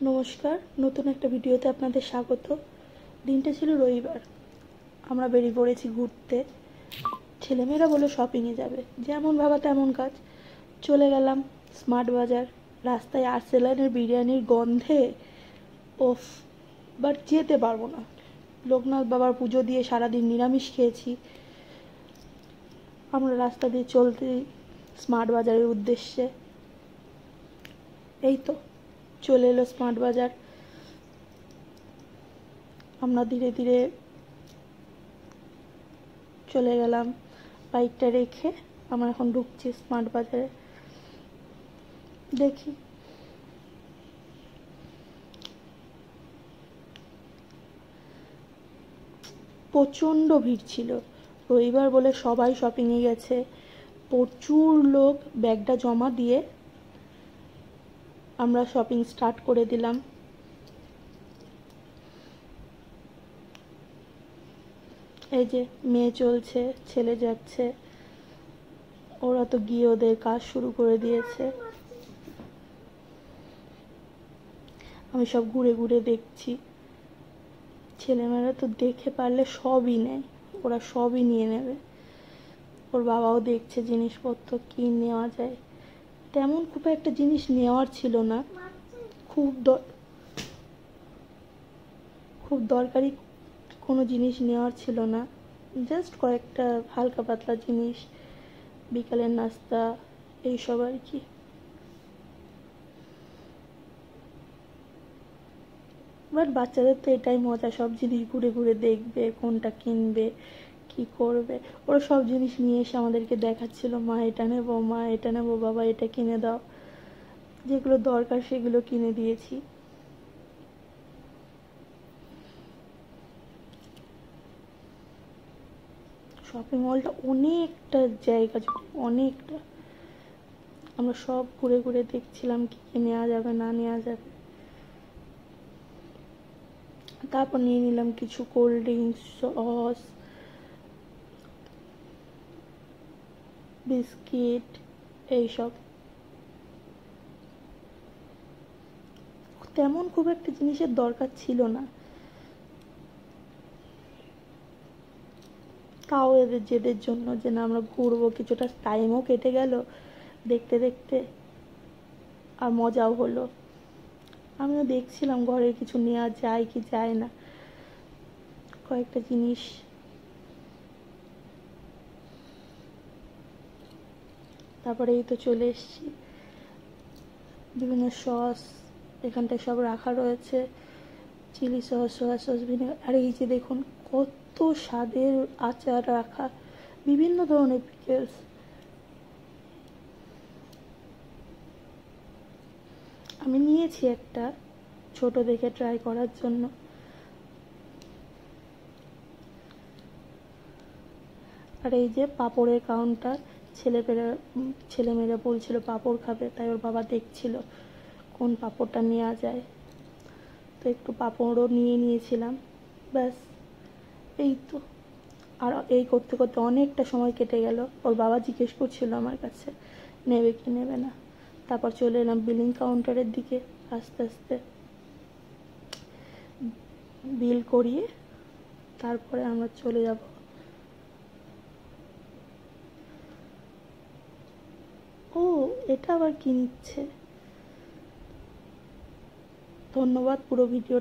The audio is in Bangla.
নমস্কার, নতুন একটা ভিডিওতে আপনাদের স্বাগত। দিনটা ছিল রবিবার। আমরা বেরিয়ে পড়েছি ঘুরতে। ছেলেমেয়েরা বলল শপিংয়ে যাবে, যেমন ভাবা তেমন কাজ। চলে গেলাম স্মার্ট বাজার। রাস্তায় আরসালানের বিরিয়ানির গন্ধে ওফ, বাট যেতে পারবো না। লোকনাথ বাবার পুজো দিয়ে সারাদিন নিরামিষ খেয়েছি। আমরা রাস্তা দিয়ে চলতেই স্মার্ট বাজারের উদ্দেশ্যে। এই তো চলে এলো স্মার্ট বাজার। আমরা ধীরে ধীরে চলে গেলাম। বাইকটা রেখে আমরা এখন ঢুকছি স্মার্ট বাজারে। দেখি প্রচণ্ড ভিড় ছিল। রবিবার বলে সবাই শপিংয়ে গেছে। প্রচুর লোক। ব্যাগটা জমা দিয়ে আমরা শপিং স্টার্ট করে দিলাম। এই যে মেয়ে চলছে, ছেলে যাচ্ছে। ওরা তো গিয়ে ওদের কাজ শুরু করে দিয়েছে। আমি সব ঘুরে ঘুরে দেখছি। ছেলেমেয়েরা তো দেখে পারলে সবই নেয়, ওরা সবই নিয়ে নেবে। ওর বাবাও দেখছে জিনিসপত্র কি নেওয়া যায়। তেমন খুব একটা জিনিস নেওয়ার ছিল না, খুব দরকারি কোনো জিনিস নেওয়ার ছিল না। জাস্ট কয়েকটা হালকা পাতলা জিনিস, বিকালের নাস্তা, এইসব আর কি। বাট বাচ্চাদের তো এটাই মজা, সব জিনিস ঘুরে ঘুরে দেখবে, কোনটা কিনবে, কি করবে। ওরা সব জিনিস নিয়ে এসে আমাদেরকে দেখাচ্ছিল, মা এটা নেবো, মা এটা নেবো, বাবা এটা কিনে দাও। যেগুলো দরকার সেগুলো কিনে দিয়েছি। শপিং মলটা অনেকটা জায়গা জুড়ে, অনেকটা। আমরা সব ঘুরে ঘুরে দেখছিলাম কি কি নেওয়া যাবে না নেওয়া যাবে। তারপর নিয়ে নিলাম কিছু কোল্ড ড্রিঙ্কস, সস, বিস্কিট, এইসব। তেমন খুব একটা জিনিসের দরকার ছিল না, তাও এদের জেদের জন্য যে না আমরা ঘুরবো। কিছুটা টাইমও কেটে গেল দেখতে দেখতে, আর মজাও হলো। আমিও দেখছিলাম ঘরে কিছু নেওয়া যায় কি যায় না, কয়েকটা জিনিস। তারপরে এই তো চলে এসেছি। বিভিন্ন সস এখানটায় সব রাখা রয়েছে, chilli sauce, soya sauce, vinegar. আর এই যে দেখুন কত স্বাদের আচার রাখা, বিভিন্ন ধরনের পিকেলস। আমি নিয়েছি একটা ছোট দেখে ট্রাই করার জন্য। আর এই যে পাঁপড়ের কাউন্টার। ছেলেমেয়েরা বলছিল পাঁপড় খাবে, তাই ওর বাবা দেখছিল কোন পাঁপড়টা নেওয়া যায়। তো একটু পাঁপড়ও নিয়ে নিয়েছিলাম। ব্যাস, এই তো। আর এই করতে করতে অনেকটা সময় কেটে গেল। ওর বাবা জিজ্ঞেস করছিল আমার কাছে নেবে কি নেবে না। তারপর চলে এলাম বিলিং কাউন্টারের দিকে। আস্তে আস্তে বিল করিয়ে তারপরে আমরা চলে যাব। ও, এটা আবার কি নিচ্ছে। ধন্যবাদ পুরো ভিডিওটা